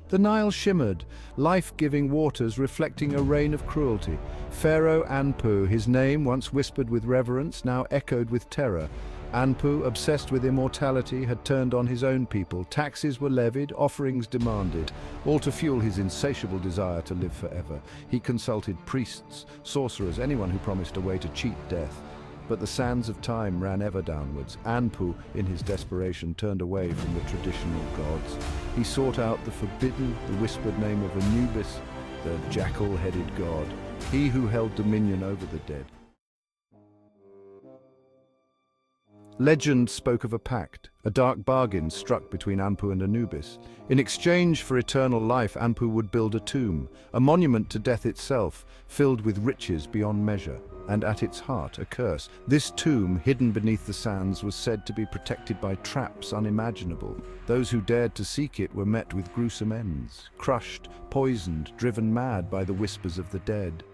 The Nile shimmered, life-giving waters reflecting a reign of cruelty. Pharaoh Anpu, his name once whispered with reverence, now echoed with terror. Anpu, obsessed with immortality, had turned on his own people. Taxes were levied, offerings demanded, all to fuel his insatiable desire to live forever. He consulted priests, sorcerers, anyone who promised a way to cheat death. But the sands of time ran ever downwards. Anpu, in his desperation, turned away from the traditional gods. He sought out the forbidden, the whispered name of Anubis, the jackal-headed god, he who held dominion over the dead. Legend spoke of a pact, a dark bargain struck between Anpu and Anubis. In exchange for eternal life, Anpu would build a tomb, a monument to death itself, filled with riches beyond measure, and at its heart a curse. This tomb, hidden beneath the sands, was said to be protected by traps unimaginable. Those who dared to seek it were met with gruesome ends, crushed, poisoned, driven mad by the whispers of the dead.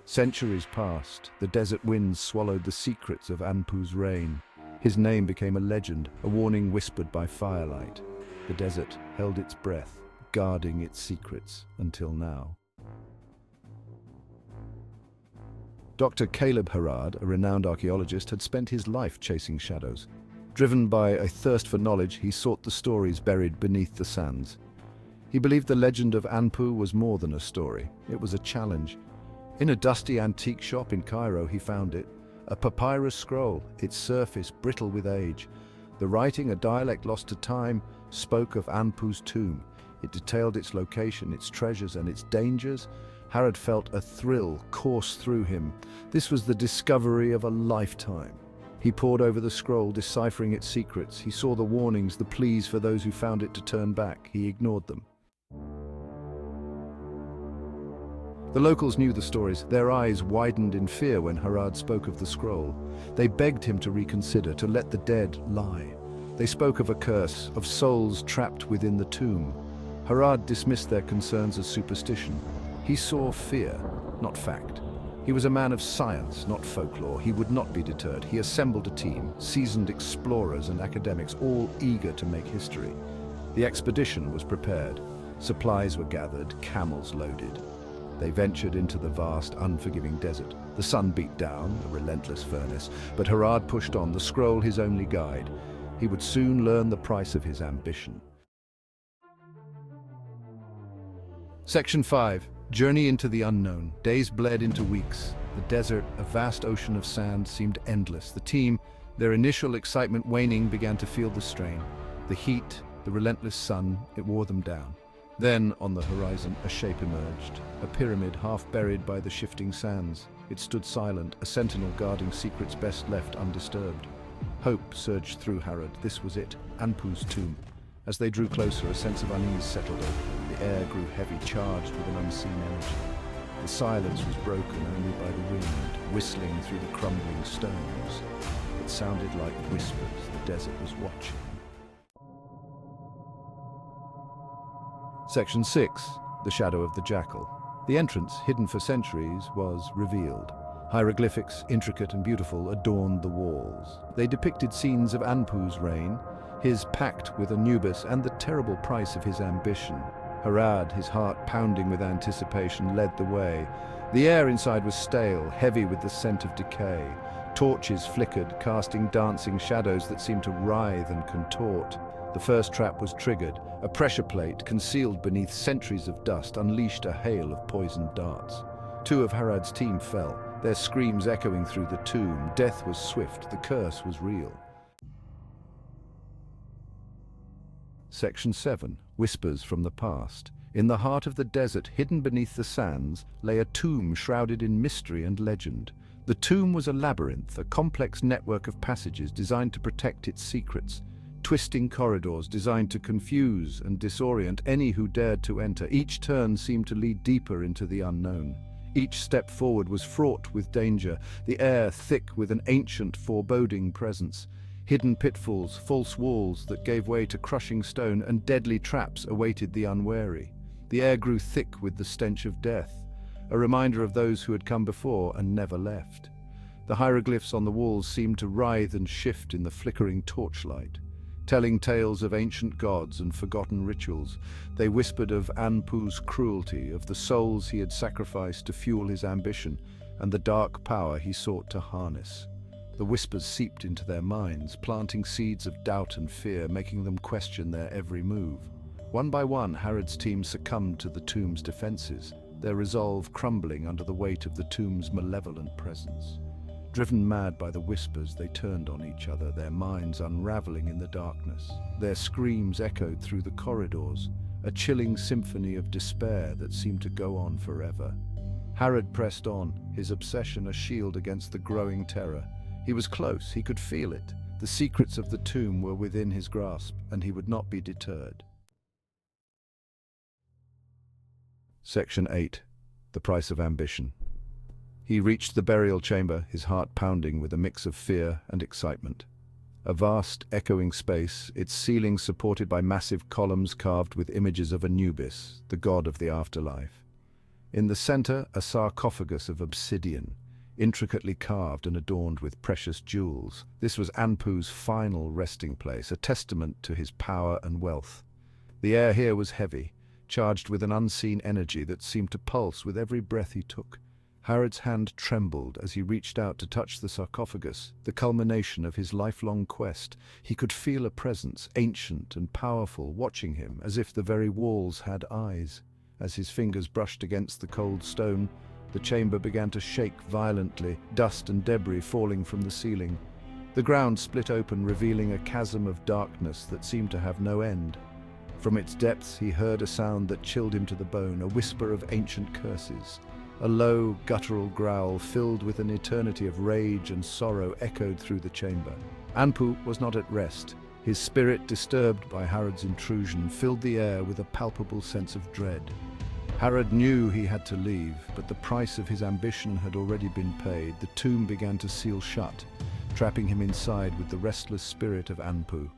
Centuries passed, the desert winds swallowed the secrets of Anpu's reign. His name became a legend, a warning whispered by firelight. The desert held its breath, guarding its secrets until now. Dr. Caleb Harad, a renowned archaeologist, had spent his life chasing shadows. Driven by a thirst for knowledge, he sought the stories buried beneath the sands. He believed the legend of Anpu was more than a story. It was a challenge. In a dusty antique shop in Cairo, he found it. A papyrus scroll, its surface brittle with age. The writing, a dialect lost to time, spoke of Anpu's tomb. It detailed its location, its treasures, and its dangers. Harad felt a thrill course through him. This was the discovery of a lifetime. He pored over the scroll, deciphering its secrets. He saw the warnings, the pleas for those who found it to turn back. He ignored them. The locals knew the stories. Their eyes widened in fear when Harad spoke of the scroll. They begged him to reconsider, to let the dead lie. They spoke of a curse, of souls trapped within the tomb. Harad dismissed their concerns as superstition. He saw fear, not fact. He was a man of science, not folklore. He would not be deterred. He assembled a team, seasoned explorers and academics, all eager to make history. The expedition was prepared. Supplies were gathered, camels loaded. They ventured into the vast, unforgiving desert. The sun beat down, a relentless furnace, but Harad pushed on, the scroll his only guide. He would soon learn the price of his ambition. Section 5. Journey into the unknown. Days bled into weeks. The desert, a vast ocean of sand, seemed endless. The team, their initial excitement waning, began to feel the strain. The heat, the relentless sun, it wore them down. Then, on the horizon, a shape emerged, a pyramid half buried by the shifting sands. It stood silent, a sentinel guarding secrets best left undisturbed. Hope surged through Harad. This was it, Anpu's tomb. As they drew closer, a sense of unease settled over them. The air grew heavy, charged with an unseen energy. The silence was broken only by the wind, whistling through the crumbling stones. It sounded like whispers. The desert was watching. Section 6. The Shadow of the Jackal. The entrance, hidden for centuries, was revealed. Hieroglyphics, intricate and beautiful, adorned the walls. They depicted scenes of Anpu's reign, his pact with Anubis, and the terrible price of his ambition. Harad, his heart pounding with anticipation, led the way. The air inside was stale, heavy with the scent of decay. Torches flickered, casting dancing shadows that seemed to writhe and contort. The first trap was triggered. A pressure plate, concealed beneath centuries of dust, unleashed a hail of poisoned darts. 2 of Harad's team fell, their screams echoing through the tomb. Death was swift, the curse was real. Section 7. Whispers from the past. In the heart of the desert, hidden beneath the sands, lay a tomb shrouded in mystery and legend. The tomb was a labyrinth, a complex network of passages designed to protect its secrets. Twisting corridors designed to confuse and disorient any who dared to enter. Each turn seemed to lead deeper into the unknown. Each step forward was fraught with danger, the air thick with an ancient, foreboding presence. Hidden pitfalls, false walls that gave way to crushing stone, and deadly traps awaited the unwary. The air grew thick with the stench of death, a reminder of those who had come before and never left. The hieroglyphs on the walls seemed to writhe and shift in the flickering torchlight. telling tales of ancient gods and forgotten rituals. They whispered of Anpu's cruelty, of the souls he had sacrificed to fuel his ambition, and the dark power he sought to harness. The whispers seeped into their minds, planting seeds of doubt and fear, making them question their every move. One by one, Harrod's team succumbed to the tomb's defenses, their resolve crumbling under the weight of the tomb's malevolent presence. Driven mad by the whispers, they turned on each other, their minds unraveling in the darkness. Their screams echoed through the corridors, a chilling symphony of despair that seemed to go on forever. Harrod pressed on, his obsession a shield against the growing terror. He was close, he could feel it. The secrets of the tomb were within his grasp, and he would not be deterred. Section 8. The Price of Ambition. He reached the burial chamber, his heart pounding with a mix of fear and excitement. A vast, echoing space, its ceiling supported by massive columns carved with images of Anubis, the god of the afterlife. In the center, a sarcophagus of obsidian, intricately carved and adorned with precious jewels. This was Anpu's final resting place, a testament to his power and wealth. The air here was heavy, charged with an unseen energy that seemed to pulse with every breath he took. Harrod's hand trembled as he reached out to touch the sarcophagus, the culmination of his lifelong quest. He could feel a presence, ancient and powerful, watching him, as if the very walls had eyes. As his fingers brushed against the cold stone, the chamber began to shake violently, dust and debris falling from the ceiling. The ground split open, revealing a chasm of darkness that seemed to have no end. From its depths he heard a sound that chilled him to the bone, a whisper of ancient curses. A low, guttural growl filled with an eternity of rage and sorrow echoed through the chamber. Anpu was not at rest. His spirit, disturbed by Harrod's intrusion, filled the air with a palpable sense of dread. Harrod knew he had to leave, but the price of his ambition had already been paid. The tomb began to seal shut, trapping him inside with the restless spirit of Anpu.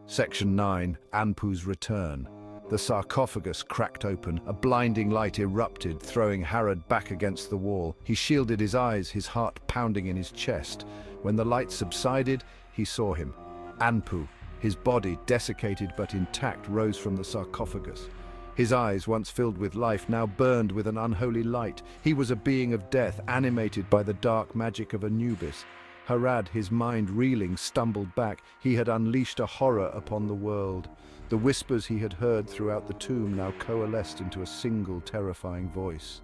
Section 9. Anpu's Return. The sarcophagus cracked open, a blinding light erupted, throwing Harrod back against the wall. He shielded his eyes, his heart pounding in his chest. When the light subsided, he saw him. Anpu, his body, desiccated but intact, rose from the sarcophagus. His eyes, once filled with life, now burned with an unholy light. He was a being of death, animated by the dark magic of Anubis. Harrod, his mind reeling, stumbled back. He had unleashed a horror upon the world. The whispers he had heard throughout the tomb now coalesced into a single terrifying voice.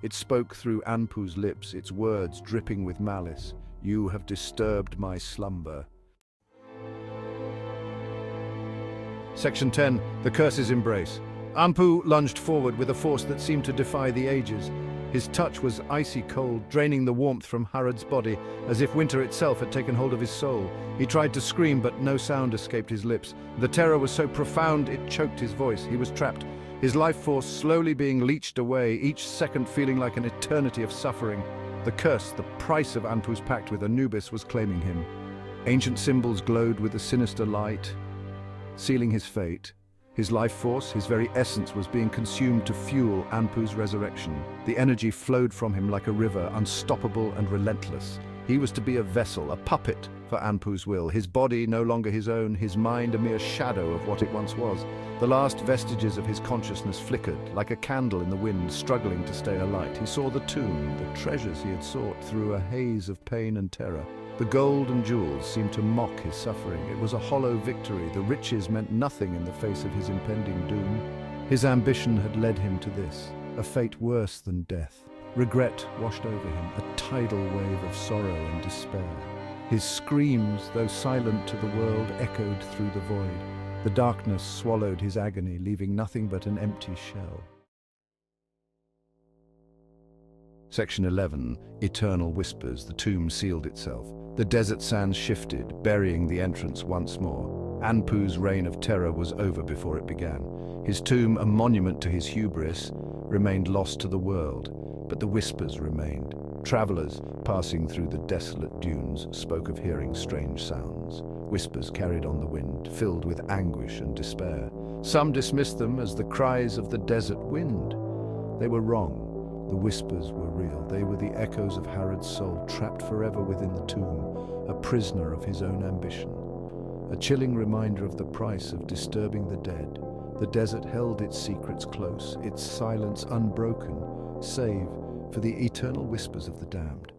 It spoke through Anpu's lips, its words dripping with malice. "You have disturbed my slumber." Section 10. The Curse's Embrace. Anpu lunged forward with a force that seemed to defy the ages. His touch was icy cold, draining the warmth from Harrod's body, as if winter itself had taken hold of his soul. He tried to scream, but no sound escaped his lips. The terror was so profound it choked his voice. He was trapped, his life force slowly being leached away, each second feeling like an eternity of suffering. The curse, the price of Anpu's pact with Anubis, was claiming him. Ancient symbols glowed with a sinister light, sealing his fate. His life force, his very essence, was being consumed to fuel Anpu's resurrection. The energy flowed from him like a river, unstoppable and relentless. He was to be a vessel, a puppet for Anpu's will, his body no longer his own, his mind a mere shadow of what it once was. The last vestiges of his consciousness flickered, like a candle in the wind, struggling to stay alight. He saw the tomb, the treasures he had sought, through a haze of pain and terror. The gold and jewels seemed to mock his suffering. It was a hollow victory. The riches meant nothing in the face of his impending doom. His ambition had led him to this, a fate worse than death. Regret washed over him, a tidal wave of sorrow and despair. His screams, though silent to the world, echoed through the void. The darkness swallowed his agony, leaving nothing but an empty shell. Section 11. Eternal Whispers. The tomb sealed itself. The desert sands shifted, burying the entrance once more. Anpu's reign of terror was over before it began. His tomb, a monument to his hubris, remained lost to the world, but the whispers remained. Travelers passing through the desolate dunes spoke of hearing strange sounds. Whispers carried on the wind, filled with anguish and despair. Some dismissed them as the cries of the desert wind. They were wrong. The whispers were real. They were the echoes of Harrod's soul, trapped forever within the tomb, a prisoner of his own ambition. A chilling reminder of the price of disturbing the dead. The desert held its secrets close, its silence unbroken, save for the eternal whispers of the damned.